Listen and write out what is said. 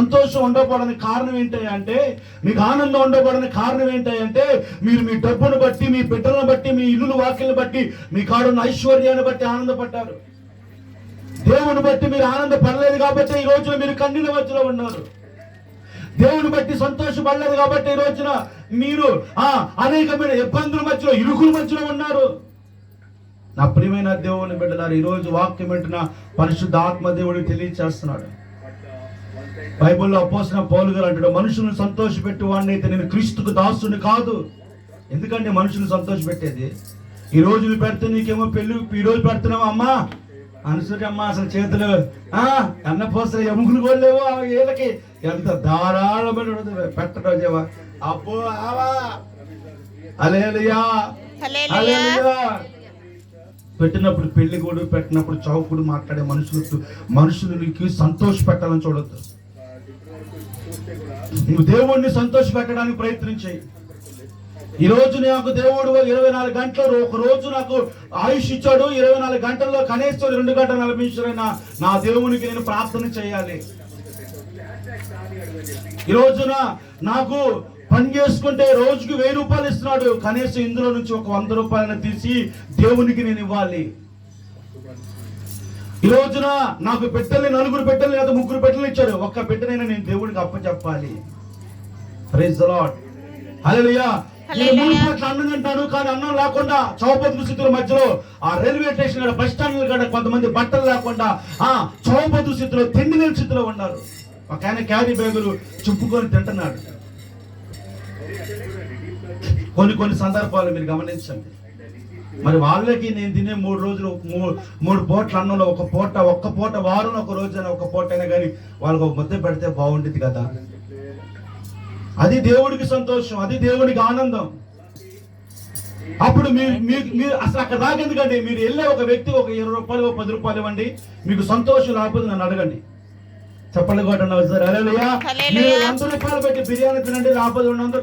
సంతోషం ఉండకపోవడానికి కారణం ఏంటి అంటే, మీకు ఆనందం ఉండకపోవడానికి కారణం ఏంటి అంటే, మీరు మీ డబ్బును బట్టి, మీ బిడ్డలను బట్టి, మీ ఇల్లు వాక్యలను బట్టి, మీ కాడున్న ఐశ్వర్యాన్ని బట్టి ఆనందపడ్డారు. దేవుని బట్టి మీరు ఆనందపడలేదు కాబట్టి ఈ రోజున మీరు కన్నీళ్ళ మధ్యలో ఉన్నారు. దేవుని బట్టి సంతోషపడలేదు కాబట్టి ఈ రోజున మీరు అనేకమైన ఇబ్బందుల మధ్యలో, ఇరుకుల మధ్యలో ఉన్నారు. నా ప్రియమైన దేవుని బిడ్డలారు, ఈ రోజు వాక్యం వింటున్న పరిశుద్ధ ఆత్మ దేవుడు తెలియచేస్తున్నాడు. బైబిల్లో అపోస్తలుడైన పౌలు గారు అంటాడు, మనుషులను సంతోషపెట్టు వాడిని అయితే నేను క్రీస్తుకు దాసుని కాదు. ఎందుకంటే మనుషులను సంతోషపెట్టేది, ఈ రోజు నువ్వు పెడితే నీకేమో పెళ్ళి, ఈ రోజు పెడుతున్నావా అమ్మా అనుసరి అమ్మ, అసలు చేతులు అన్నపోసలు ఎముకలు కొలేవో వీళ్ళకి ఎంత ధారాళమైన పెట్టడం అబ్బో ఆవా హల్లెలూయా హల్లెలూయా. పెట్టినప్పుడు పెళ్లి కూడా, పెట్టినప్పుడు చౌకుడు మాట్లాడే మనుషులకి సంతోష పెట్టాలని చూడొద్దు. నువ్వు దేవుణ్ణి సంతోష పెట్టడానికి ప్రయత్నించాయి. ఈ రోజు నాకు దేవుడు 24 గంటలు, ఒక రోజు నాకు ఆయుష్ ఇచ్చాడు. 24 గంటల్లో కనీసం 2 గంటల 40 నిమిషాలైనా నా దేవునికి నేను ప్రార్థన చేయాలి. ఈ రోజున నాకు పని చేసుకుంటే రోజుకి 1000 రూపాయలు ఇస్తున్నాడు, కనీసం ఇందులో నుంచి ఒక 100 రూపాయలను తీసి దేవునికి నేను ఇవ్వాలి. ఈ రోజున నాకు బిడ్డల్ని, 4 బిడ్డల్ని లేదా 3 బిడ్డలు ఇచ్చాడు, ఒక్క బిడ్డనైనా నేను దేవుడికి అప్పచెప్పాలి. ప్రైజ్ ది లార్డ్ హల్లెలూయా. నేను 3 పూట్ల అన్నం తింటాను, కానీ అన్నం లేకుండా చౌపతుల స్థితుల మధ్యలో ఆ రైల్వే స్టేషన్ కాడ, బస్ స్టాండ్ కాడ కొంతమంది బట్టలు లేకుండా చౌపతుల స్థితిలో, తిండి లేని స్థితిలో ఉన్నారు. ఒక ఆయన క్యారీ బ్యాగులు చుప్పుకొని తింటున్నాడు. కొన్ని సందర్భాలు మీరు గమనించండి. మరి వాళ్ళకి నేను తినే 3 రోజులు 3 పూట్ల అన్నంలో ఒక్క పూట వారంలో ఒక రోజైనా, ఒక పూట అయినా కానీ వాళ్ళకి ఒక ముద్ద పెడితే బాగుంటుంది కదా. అది దేవుడికి సంతోషం, అది దేవుడికి ఆనందం. అప్పుడు మీరు అసలు అక్కడ దాకా ఎందుకండి, మీరు వెళ్ళే ఒక వ్యక్తి ఒక 20 రూపాయలు 10 రూపాయలు ఇవ్వండి, మీకు సంతోషం లేకపోతే నన్ను అడగండి. చెప్పండి కూడా హల్లెలూయా. మీరు 100 రూపాయలు పెట్టి బిర్యానీ తినండి, లేకపోతే 200